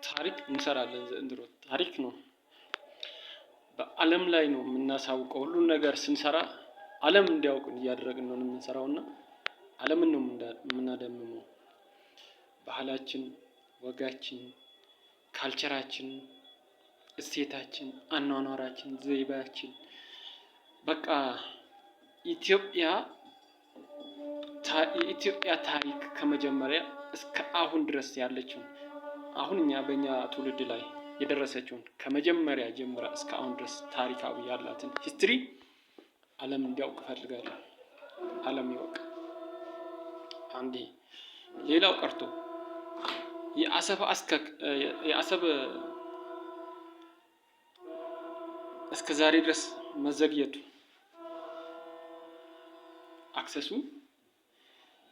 ታሪክ እንሰራለን። ዘንድሮ ታሪክ ነው በዓለም ላይ ነው የምናሳውቀው። ሁሉን ነገር ስንሰራ ዓለም እንዲያውቅ እያደረግን ነው የምንሰራውና ዓለምን ነው የምናደምመው። ባህላችን፣ ወጋችን፣ ካልቸራችን፣ እሴታችን፣ አኗኗራችን፣ ዘይቤያችን በቃ የኢትዮጵያ ታሪክ ከመጀመሪያ እስከ አሁን ድረስ ያለችው አሁን በእኛ ትውልድ ላይ የደረሰችውን ከመጀመሪያ ጀምራ እስከ አሁን ድረስ ታሪካዊ ያላትን ሂስትሪ ዓለም እንዲያውቅ እፈልጋለሁ። ዓለም ይወቅ። አንዴ ሌላው ቀርቶ የአሰብ እስከ ዛሬ ድረስ መዘግየቱ አክሰሱ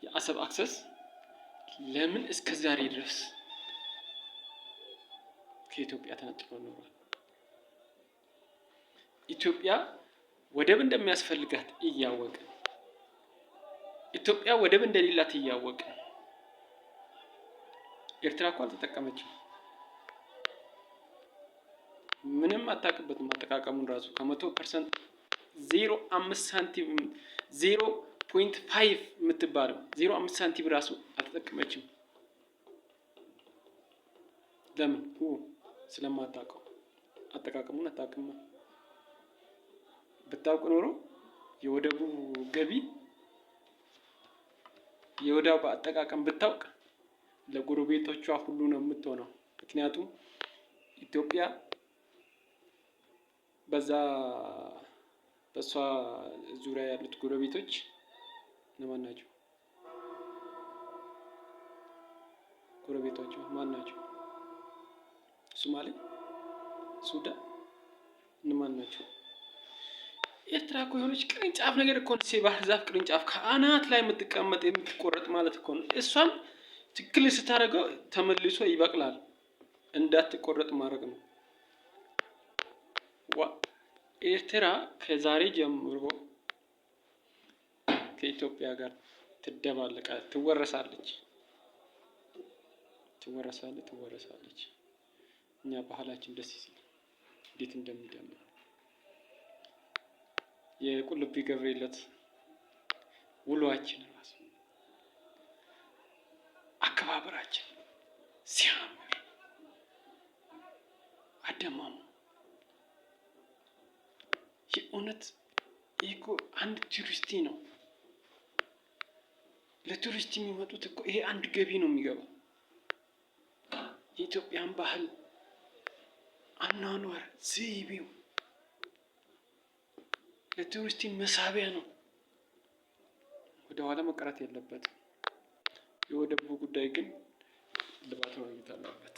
የአሰብ አክሰስ ለምን እስከ ዛሬ ድረስ ከኢትዮጵያ ተነጥሎ ኖሯል? ኢትዮጵያ ወደብ እንደሚያስፈልጋት እያወቀ ኢትዮጵያ ወደብ እንደሌላት እያወቀ ኤርትራ እኮ አልተጠቀመችም። ምንም አታውቅበትም። አጠቃቀሙን ራሱ ከ100% 0.5 ሳንቲም 0.5 የምትባለው 0.5 ሳንቲም ራሱ አልተጠቀመችም። ለምን? ስለማታውቀው። አጠቃቀሙን አታውቅም። ብታውቅ ኖሮ የወደቡ ገቢ የወደቡ አጠቃቀም ብታውቅ ለጎረቤቶቿ ሁሉ ነው የምትሆነው። ምክንያቱም ኢትዮጵያ በሷ ዙሪያ ያሉት ጎረቤቶች እነማን ናቸው? ጎረቤቶቿ ማን ናቸው? ሶማሌ፣ ሱዳን እነማን ናቸው? ኤርትራ እኮ የሆነች ቅርንጫፍ ነገር እኮ ነው። የባህር ዛፍ ቅርንጫፍ ከአናት ላይ የምትቀመጥ የምትቆረጥ ማለት እኮ ነው። እሷን ትክክል ስታደርገው ተመልሶ ይበቅላል። እንዳትቆረጥ ማድረግ ነው። ኤርትራ ከዛሬ ጀምሮ ከኢትዮጵያ ጋር ትወረሳለች። እኛ ባህላችን ደስ ሲል እንዴት እንደሚደምር የቁልቢ ገብርኤል ዕለት ውሏችን ራሱ አከባበራችን ሲያምር አደማሙ የእውነት እኮ አንድ ቱሪስት ነው። ለቱሪስት የሚመጡት እኮ ይሄ አንድ ገቢ ነው የሚገባው። የኢትዮጵያን ባህል አኗኗር ዘይቤው ለቱሪስት መሳቢያ ነው። ወደ ኋላ መቅረት የለበትም። የወደቡ ጉዳይ ግን ልባት ማግኘት አለበት።